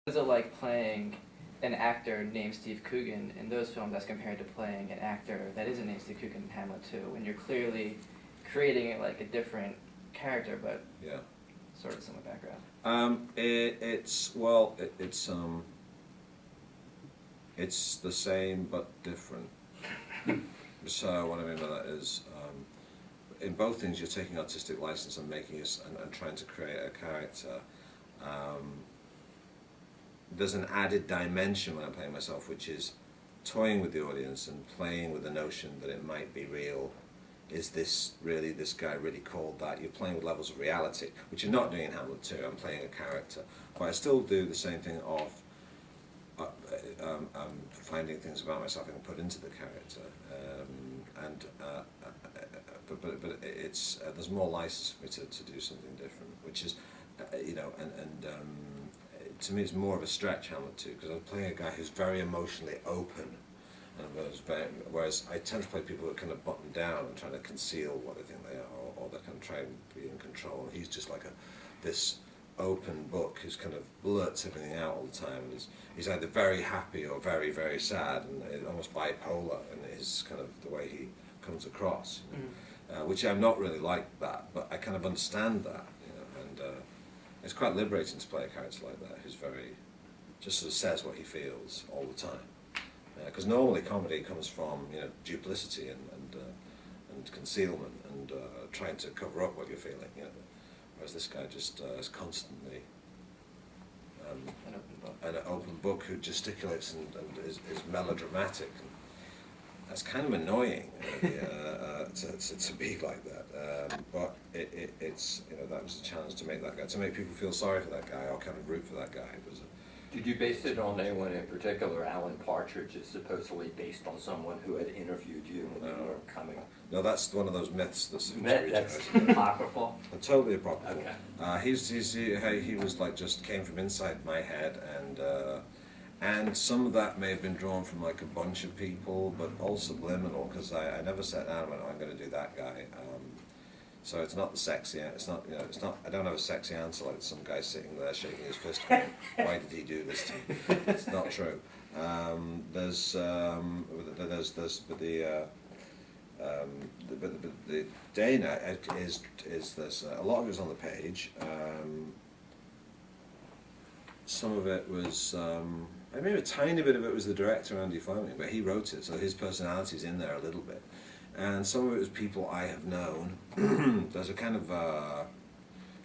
Is it like playing an actor named Steve Coogan in those films as compared to playing an actor that isn't named Steve Coogan in Hamlet 2, when you're clearly creating like a different character, but Yeah. sort of similar background? It's the same but different. So what I mean by that is, in both things you're taking artistic license and making us and trying to create a character. There's an added dimension when I'm playing myself, which is toying with the audience and playing with the notion that it might be real. Is this really, this guy really called that? You're playing with levels of reality, which you're not doing in Hamlet 2. I'm playing a character. But I still do the same thing of finding things about myself I can put into the character. But it's there's more license for me to do something different, which is, to me it's more of a stretch, Hamlet 2, because I'm playing a guy who's very emotionally open, whereas I tend to play people who are kind of buttoned down and trying to conceal what they think they are, or they're kind of trying to be in control. And he's just like this open book who's kind of blurts everything out all the time. And he's either very happy or very, very sad, and almost bipolar in his kind of the way he comes across. Which I'm not really like that, but I kind of understand that, and it's quite liberating to play a character like that who's very, just sort of says what he feels all the time. Because normally comedy comes from duplicity and concealment and trying to cover up what you're feeling. Whereas this guy just is constantly an open book who gesticulates and is melodramatic. That's kind of annoying to be like that, but it's that was a challenge to make that guy, to make people feel sorry for that guy or kind of root for that guy. Did you base it on anyone in particular? Alan Partridge is supposedly based on someone who had interviewed you when you were coming. No, that's one of those myths that's apocryphal. Totally apocryphal. Okay. He was like just came from inside my head, and some of that may have been drawn from like a bunch of people, but all subliminal, because I never sat down and went, oh, I'm going to do that guy. So it's not the sexy. It's not. I don't have a sexy answer like some guy sitting there shaking his fist. Going, why did he do this to me? It's not true. The Dana is there's a lot of it was on the page. Some of it was. I mean, a tiny bit of it was the director, Andy Fleming, but he wrote it, so his personality's in there a little bit. And some of it was people I have known. There's a kind of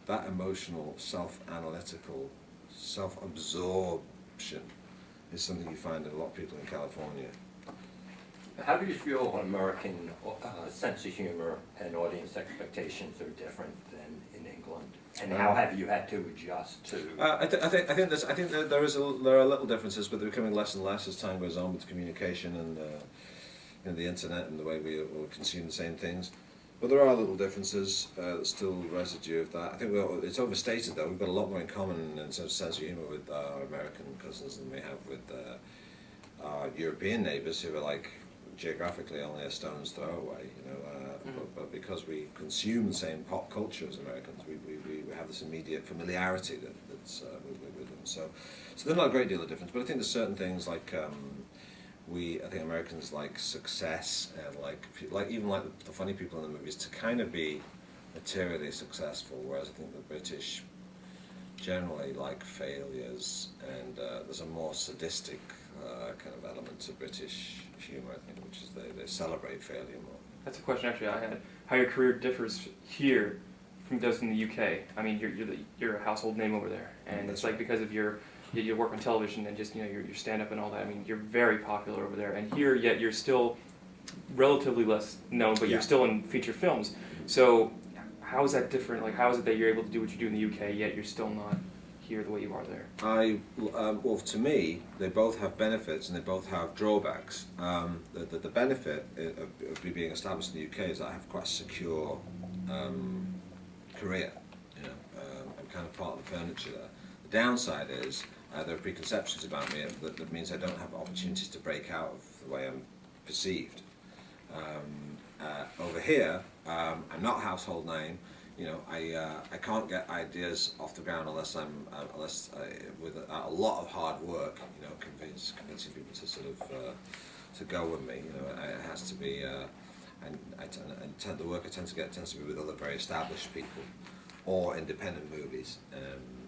that emotional, self-analytical, self-absorption is something you find in a lot of people in California. How do you feel American sense of humor and audience expectations are different than in England? And how have you had to adjust to? I think there are little differences, but they're becoming less and less as time goes on with communication and the internet and the way we all consume the same things. But there are little differences. There's still residue of that. I think it's overstated though. We've got a lot more in common in terms of sense of humor with our American cousins than we have with our European neighbours, who are like geographically only a stone's throw away, but because we consume the same pop culture as Americans, we have this immediate familiarity that's with them. So there's not a great deal of difference, but I think there's certain things like I think Americans like success and like even like the funny people in the movies to kind of be materially successful, whereas I think the British generally like failures, and there's a more sadistic kind of element to British humour, I think, which is they celebrate failure more. That's a question actually I had. How your career differs here from it does in the UK. I mean, you're a household name over there, and it's like because of your work on television and just your stand-up and all that. I mean, you're very popular over there, and here yet you're still relatively less known, but you're still in feature films. So how is that different? Like, how is it that you're able to do what you do in the UK yet you're still not here the way you are there? Well, to me, they both have benefits and they both have drawbacks. The benefit of me being established in the UK is that I have quite a secure career. I'm kind of part of the furniture there. The downside is there are preconceptions about me that means I don't have opportunities to break out of the way I'm perceived. Over here, I'm not a household name. I can't get ideas off the ground unless with a lot of hard work, convincing people to sort of to go with me. It has to be, the work I tend to get tends to be with other very established people or independent movies.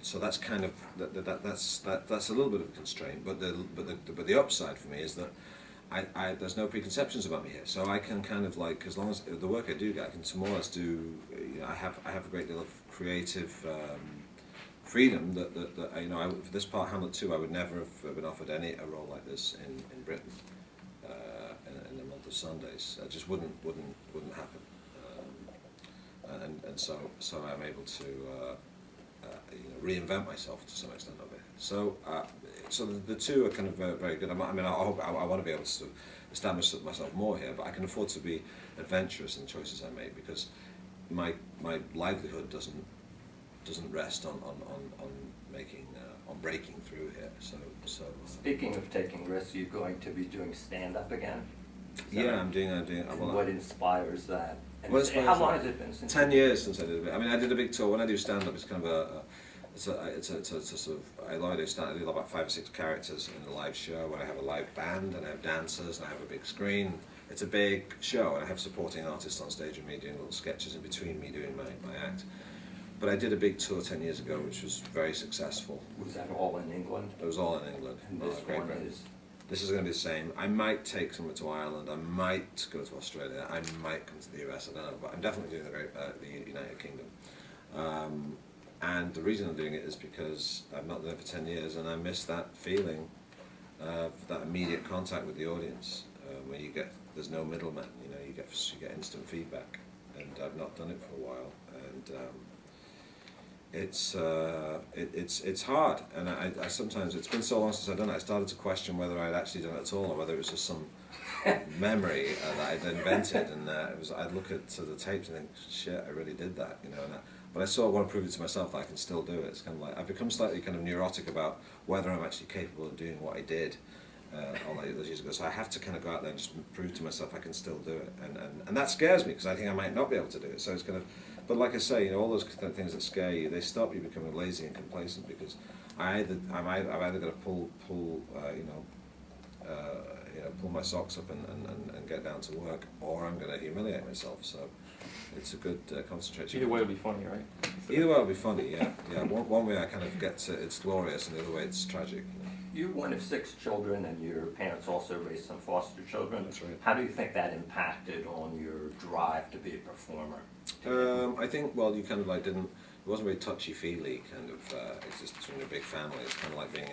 So that's kind of that's a little bit of a constraint. But the upside for me is that there's no preconceptions about me here, so I can kind of like, as long as the work I do get, I can more or less do. I have a great deal of creative freedom that for this part, Hamlet 2, I would never have been offered a role like this in Britain in the month of Sundays. It just wouldn't happen, and so I'm able to reinvent myself to some extent of it. So the two are kind of very good. I hope I want to be able to sort of establish myself more here, but I can afford to be adventurous in the choices I make, because my livelihood doesn't rest on making on breaking through here. So speaking of taking risks, you're going to be doing stand-up again? Yeah, I'm doing. What inspires that? And what inspires how long that? has it been since? 10 years since I did it. I mean, I did a big tour. When I do stand-up, it's kind of it's a sort of, I do about 5 or 6 characters in a live show where I have a live band and I have dancers and I have a big screen. It's a big show, and I have supporting artists on stage with me doing little sketches in between me doing my act. But I did a big tour 10 years ago, which was very successful. Was that all in England? It was all in England. And this one is? This is going to be the same. I might take someone to Ireland. I might go to Australia. I might come to the US. I don't know, but I'm definitely doing the United Kingdom. And the reason I'm doing it is because I've not done it for 10 years, and I miss that feeling of that immediate contact with the audience, where there's no middleman. You get instant feedback, and I've not done it for a while, and it's hard. And I sometimes, it's been so long since I've done it, I started to question whether I'd actually done it at all, or whether it was just some memory that I'd invented, and I'd look at the tapes and think, shit, I really did that, but I sort of want to prove it to myself that I can still do it. It's kind of like, I've become slightly kind of neurotic about whether I'm actually capable of doing what I did all those years ago. So I have to kind of go out there and just prove to myself I can still do it, and that scares me, because I think I might not be able to do it. So it's kind of, but like I say, all those things that scare you, they stop you becoming lazy and complacent, because I've either got to pull my socks up and get down to work, or I'm going to humiliate myself. So it's a good concentration. Either way will be funny, right? Either way will be funny, yeah. One way I kind of get to, it's glorious, and the other way it's tragic. You're one of 6 children, and your parents also raised some foster children. That's right. How do you think that impacted on your drive to be a performer? I think, well, you kind of like it wasn't very touchy-feely kind of existence in a big family. It's kind of like being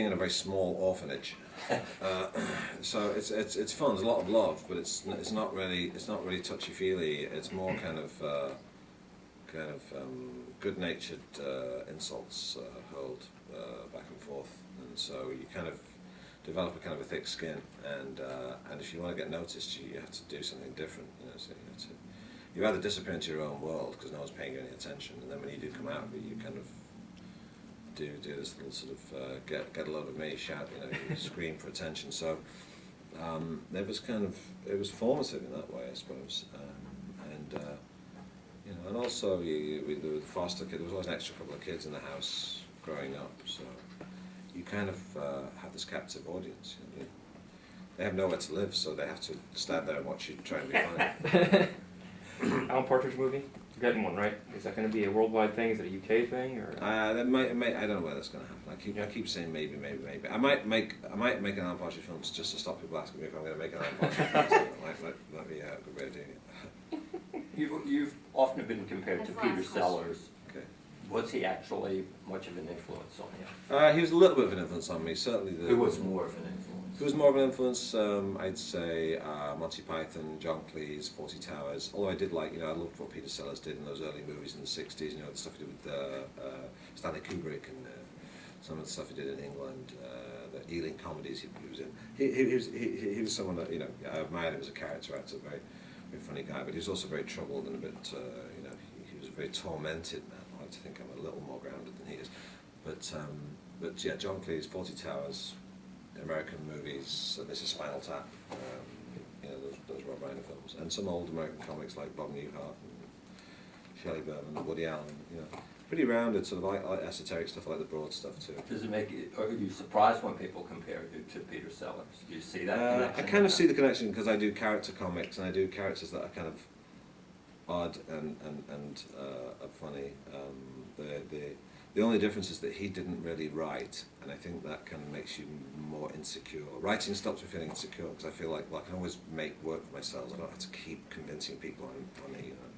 in a very small orphanage. So it's fun. There's a lot of love, but it's not really touchy-feely. It's more kind of good-natured insults hurled back and forth, and so you kind of develop a kind of a thick skin, and if you want to get noticed, you have to do something different. So you either disappear into your own world because no one's paying you any attention, and then when you do come out of it, you kind of do this little sort of get a load of me, shout, you scream for attention. So it was formative in that way, I suppose, and also with the foster kid, there was always an extra couple of kids in the house growing up, so you kind of have this captive audience. They have nowhere to live, so they have to stand there and watch you try and be funny. Alan Partridge movie? You're getting one, right? Is that going to be a worldwide thing? Is it a UK thing, or? That might, I don't know where that's going to happen. I keep saying maybe. I might make an Alan Partridge film just to stop people asking me if I'm going to make an Alan Partridge film. So might be a good way of doing it. You've often been compared to Peter Sellers. Okay. Was he actually much of an influence on you? He was a little bit of an influence on me, certainly. Who was more of an influence? Who was more of an influence? I'd say Monty Python, John Cleese, 40 Towers. Although I did like, I loved what Peter Sellers did in those early movies in the 60s, the stuff he did with Stanley Kubrick, and some of the stuff he did in England, the Ealing comedies he was in. He was someone that, I admired him as a character actor, very funny guy, but he was also very troubled and a bit, he was a very tormented man. I like to think I'm a little more grounded than he is. But yeah, John Cleese, 40 Towers, American movies, This is Spinal Tap, those Rob Reiner films. films, and some old American comics like Bob Newhart and Shelley Berman and Woody Allen. You know, pretty rounded, sort of like esoteric stuff, like the broad stuff too. Does it make it, or are you surprised when people compare you to Peter Sellers? Do you see that I connection? kind of see the connection because I do character comics and I do characters that are kind of odd and are funny. The only difference is that he didn't really write, and I think that kind of makes you more insecure. Writing stops me feeling insecure because I feel like, well, I can always make work for myself. I don't have to keep convincing people I'm funny. You know.